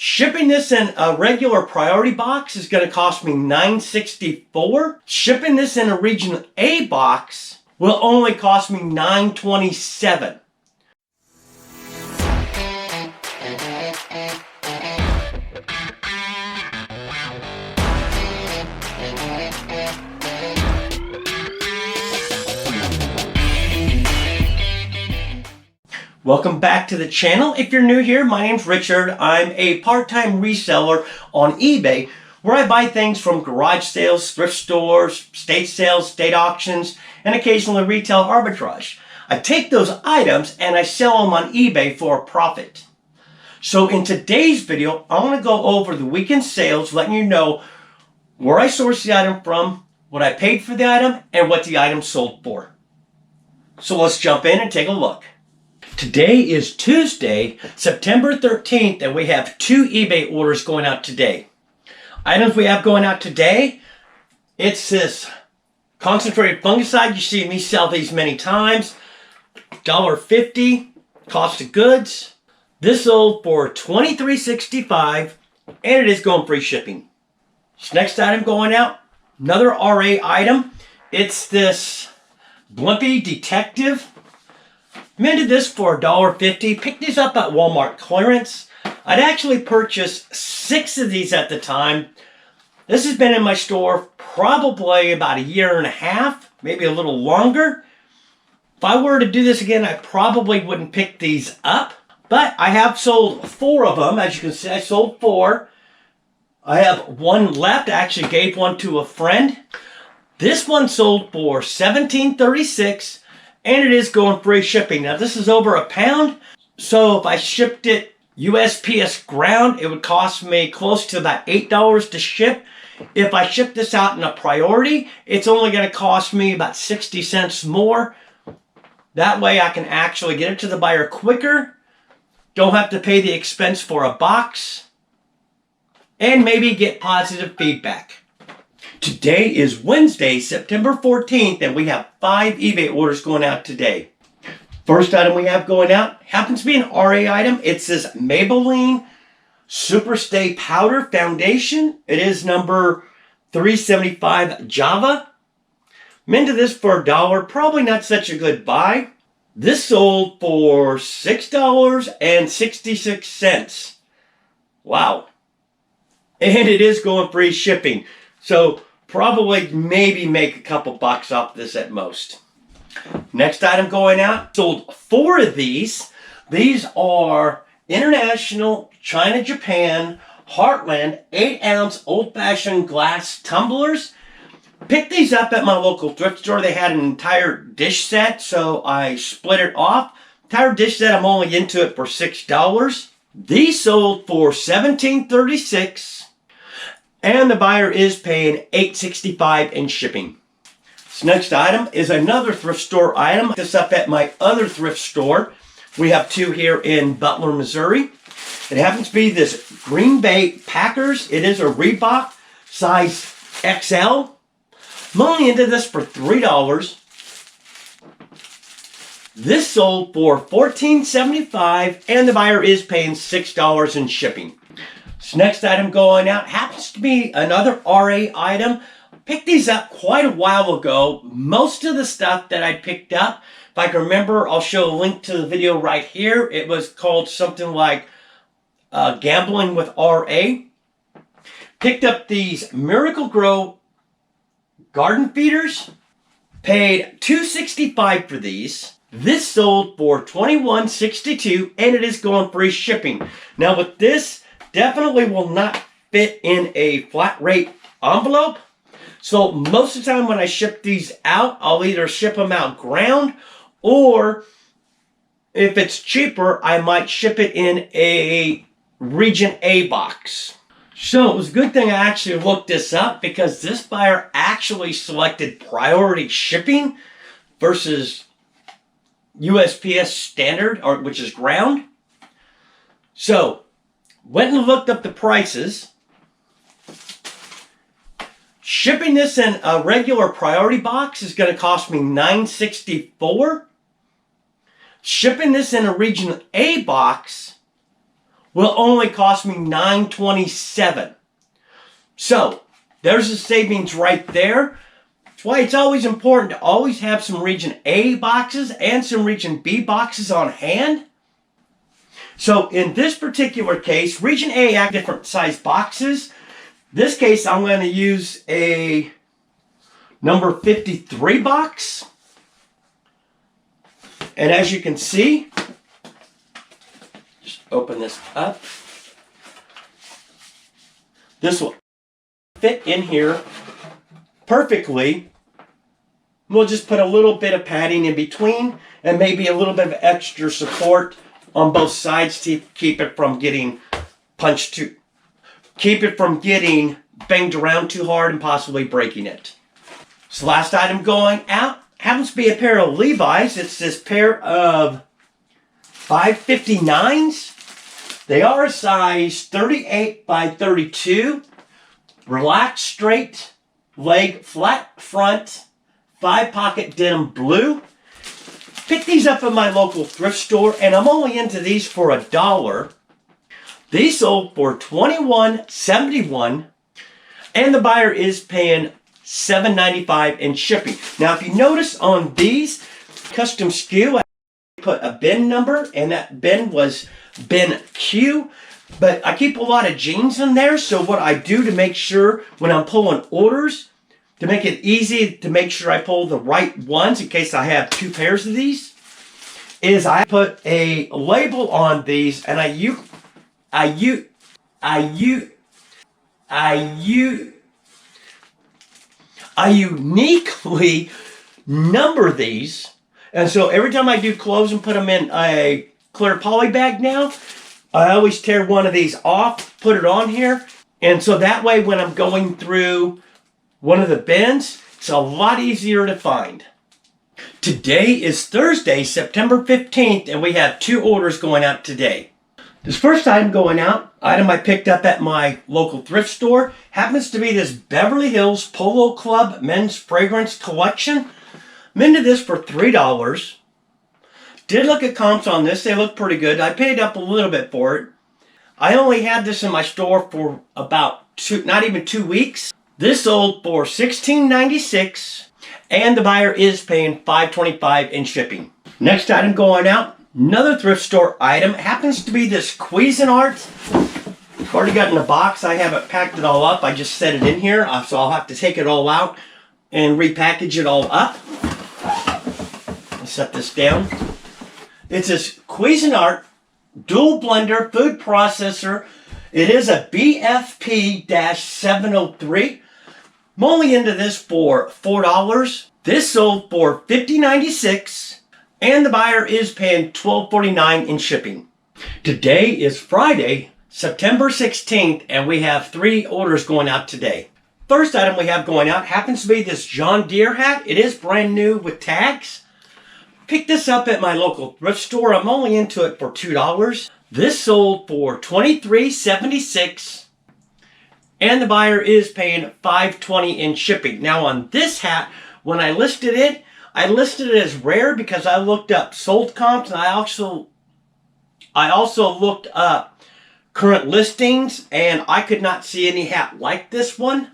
Shipping this in a regular priority box is going to cost me $9.64. Shipping this in a region A box will only cost me $9.27. Welcome back to the channel. If you're new here, my name's Richard. I'm a part-time reseller on eBay where I buy things from garage sales, thrift stores, state sales, state auctions, and occasionally retail arbitrage. I take those items and I sell them on eBay for a profit. So in today's video, I want to go over the weekend sales, letting you know where I sourced the item from, what I paid for the item, and what the item sold for. So let's jump in and take a look. Today is Tuesday, September 13th, and we have 2 eBay orders going out today. Items we have going out today, it's this concentrated fungicide. You see me sell these many times. $1.50 cost of goods. This sold for $23.65, and it is going free shipping. This next item going out, another RA item. It's this Blimpie Detective. Minted this for $1.50. Picked these up at Walmart clearance. I'd actually purchased 6 of these at the time. This has been in my store probably about a year and a half, maybe a little longer. If I were to do this again, I probably wouldn't pick these up. But I have sold 4 of them. As you can see, I sold 4. I have 1 left. I actually gave one to a friend. This one sold for $17.36. And it is going free shipping. Now this is over a pound, so if I shipped it USPS ground, it would cost me close to about $8 to ship. If I ship this out in a priority, it's only going to cost me about 60 cents more. That way I can actually get it to the buyer quicker, don't have to pay the expense for a box, and maybe get positive feedback. Today is Wednesday, September 14th, and we have 5 eBay orders going out today. First item we have going out happens to be an RA item. It's this Maybelline Super Stay Powder Foundation. It is number 375 Java. Minted this for $1. Probably not such a good buy. This sold for $6.66. Wow. And it is going free shipping. So probably maybe make a couple bucks off this at most. Next item going out, sold 4 of these. These are International China Japan Heartland 8-ounce old-fashioned glass tumblers. Picked these up at my local thrift store. They had an entire dish set, so I split it off. Entire dish set, I'm only into it for $6. These sold for $17.36. And the buyer is paying $8.65 in shipping. This next item is another thrift store item. This up at my other thrift store. We have 2 here in Butler, Missouri. It happens to be this Green Bay Packers. It is a Reebok size XL. I'm only into this for $3. This sold for $14.75, and the buyer is paying $6 in shipping. This next item going out happens to be another RA item. Picked these up quite a while ago. Most of the stuff that I picked up, if I can remember, I'll show a link to the video right here. It was called something like Gambling with RA. Picked up these Miracle-Gro garden feeders. Paid $2.65 for these. This sold for $21.62, and it is going free shipping. Now with this, definitely will not fit in a flat rate envelope. So most of the time when I ship these out, I'll either ship them out ground, or if it's cheaper, I might ship it in a region A box. So it was a good thing I actually looked this up, because this buyer actually selected priority shipping versus USPS standard, which is ground. So went and looked up the prices. Shipping this in a regular priority box is going to cost me $9.64. Shipping this in a region A box will only cost me $9.27. So there's the savings right there. That's why it's always important to always have some Region A boxes and some Region B boxes on hand. So in this particular case, Region A have different size boxes. This case, I'm going to use a number 53 box. And as you can see, just open this up. This will fit in here perfectly. We'll just put a little bit of padding in between and maybe a little bit of extra support on both sides to keep it from getting punched too. Keep it from getting banged around too hard and possibly breaking it. So last item going out happens to be a pair of Levi's. It's this pair of 559s. They are a size 38 by 32. Relaxed straight leg, flat front, 5-pocket denim blue. Picked these up in my local thrift store, and I'm only into these for $1. These sold for $21.71, and the buyer is paying $7.95 in shipping. Now, if you notice on these custom SKU, I put a bin number, and that bin was bin Q. But I keep a lot of jeans in there, so what I do to make sure when I'm pulling orders, to make it easy to make sure I pull the right ones in case I have 2 pairs of these, is I put a label on these, and I uniquely number these. And so every time I do clothes and put them in a clear poly bag now, I always tear one of these off, put it on here. And so that way when I'm going through one of the bins, it's a lot easier to find. Today is Thursday, September 15th, and we have 2 orders going out today. This first item going out, item I picked up at my local thrift store, happens to be this Beverly Hills Polo Club men's fragrance collection. I'm into this for $3. Did look at comps on this. They look pretty good. I paid up a little bit for it. I only had this in my store for about not even 2 weeks. This sold for $16.96, and the buyer is paying $5.25 in shipping. Next item going out, another thrift store item. Happens to be this Cuisinart. I've already got it in a box. I haven't packed it all up. I just set it in here, so I'll have to take it all out and repackage it all up. I'll set this down. It's this Cuisinart dual blender food processor. It is a BFP-703. I'm only into this for $4. This sold for $50.96, and the buyer is paying $12.49 in shipping. Today is Friday, September 16th, and we have 3 orders going out today. First item we have going out happens to be this John Deere hat. It is brand new with tags. Picked this up at my local thrift store. I'm only into it for $2. This sold for $23.76, and the buyer is paying $5.20 in shipping. Now on this hat, when I listed it as rare because I looked up sold comps, and I also looked up current listings, and I could not see any hat like this one.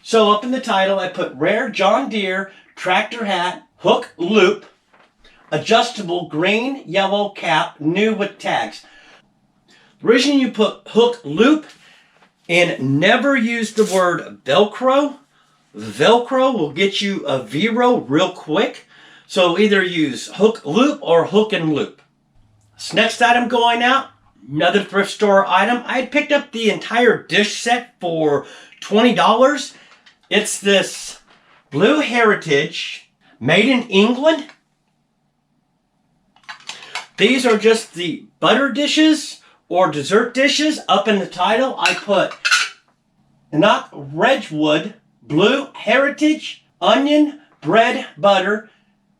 So up in the title, I put rare John Deere tractor hat, hook loop, adjustable green, yellow cap, new with tags. The reason you put hook loop and never use the word Velcro. Velcro will get you a Vero real quick. So either use hook loop or hook and loop. This next item going out, another thrift store item. I had picked up the entire dish set for $20. It's this Blue Heritage, made in England. These are just the butter dishes or dessert dishes. Up in the title, I put not Redwood, Blue Heritage, onion, bread, butter,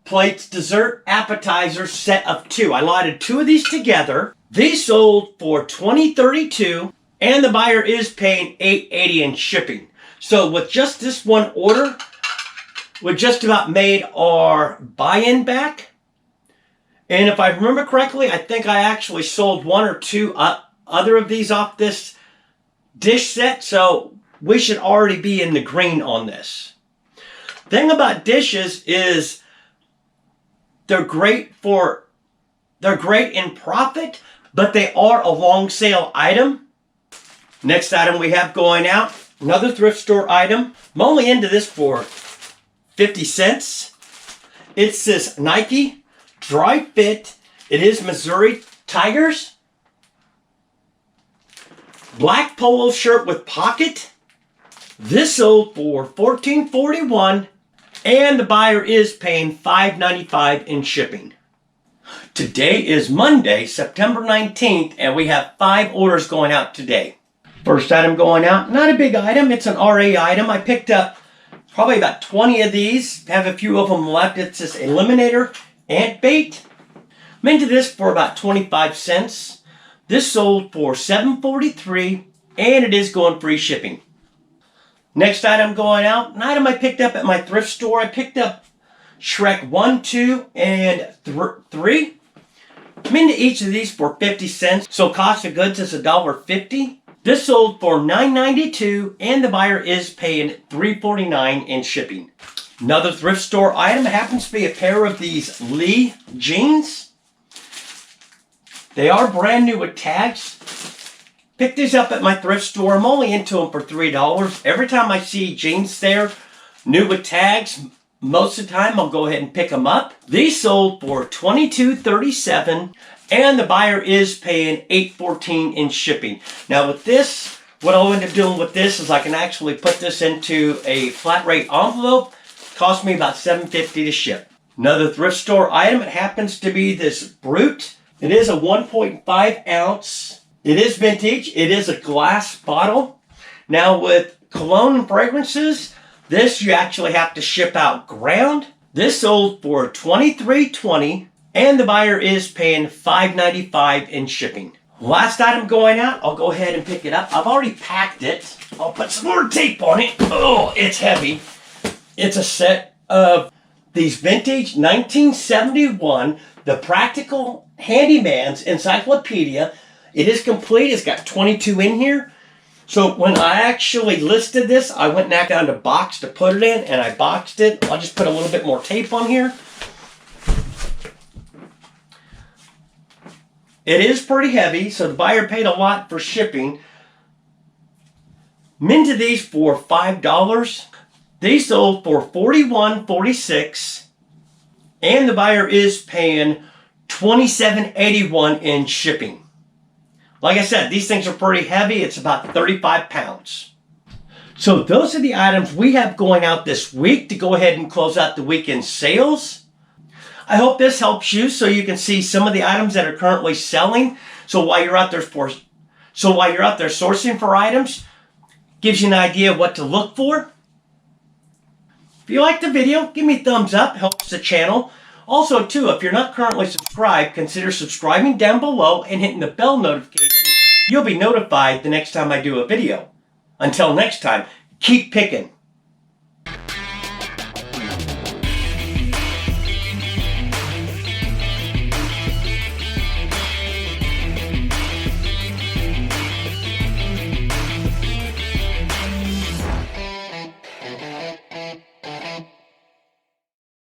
plates, dessert, appetizer, set of 2. I lotted 2 of these together. These sold for $20.32, and the buyer is paying $8.80 in shipping. So with just this one order, we just about made our buy-in back. And if I remember correctly, I think I actually sold one or two other of these off this dish set, so we should already be in the green on this. Thing about dishes is they're great in profit, but they are a long sale item. Next item we have going out, another thrift store item. I'm only into this for 50 cents. It's this Nike Dry Fit. It is Missouri Tigers. Black polo shirt with pocket. This sold for $14.41, and the buyer is paying $5.95 in shipping. Today is Monday, September 19th, and we have 5 orders going out today. First item going out, not a big item, it's an RA item. I picked up probably about 20 of these, have a few of them left. It's this Eliminator ant bait. I'm into this for about 25 cents. This sold for $7.43, and it is going free shipping. Next item going out, an item I picked up at my thrift store. I picked up Shrek 1, 2, and 3. I'm into each of these for 50 cents, so cost of goods is $1.50. This sold for $9.92, and the buyer is paying $3.49 in shipping. Another thrift store item happens to be a pair of these Lee jeans. They are brand new with tags. Picked these up at my thrift store. I'm only into them for $3. Every time I see jeans there, new with tags, most of the time I'll go ahead and pick them up. These sold for $22.37, and the buyer is paying $8.14 in shipping. Now with this, what I'll end up doing with this is I can actually put this into a flat rate envelope. Cost me about $7.50 to ship. Another thrift store item, it happens to be this Brute. It is a 1.5 ounce. It is vintage. It is a glass bottle. Now with cologne and fragrances, this you actually have to ship out ground. This sold for $23.20, and the buyer is paying $5.95 in shipping. Last item going out, I'll go ahead and pick it up. I've already packed it. I'll put some more tape on it. Oh, it's heavy. It's a set of these vintage 1971, the Practical Handyman's Encyclopedia. It is complete. It's got 22 in here. So when I actually listed this, I went back down to box to put it in, and I boxed it. I'll just put a little bit more tape on here. It is pretty heavy, so the buyer paid a lot for shipping. I'm into these for $5. These sold for $41.46, and the buyer is paying $27.81 in shipping. Like I said, these things are pretty heavy. It's about 35 pounds. So those are the items we have going out this week to go ahead and close out the weekend sales. I hope this helps you so you can see some of the items that are currently selling. So while you're out there sourcing for items, gives you an idea of what to look for. If you like the video, give me a thumbs up, helps the channel. Also, too, if you're not currently subscribed, consider subscribing down below and hitting the bell notification. You'll be notified the next time I do a video. Until next time, keep picking.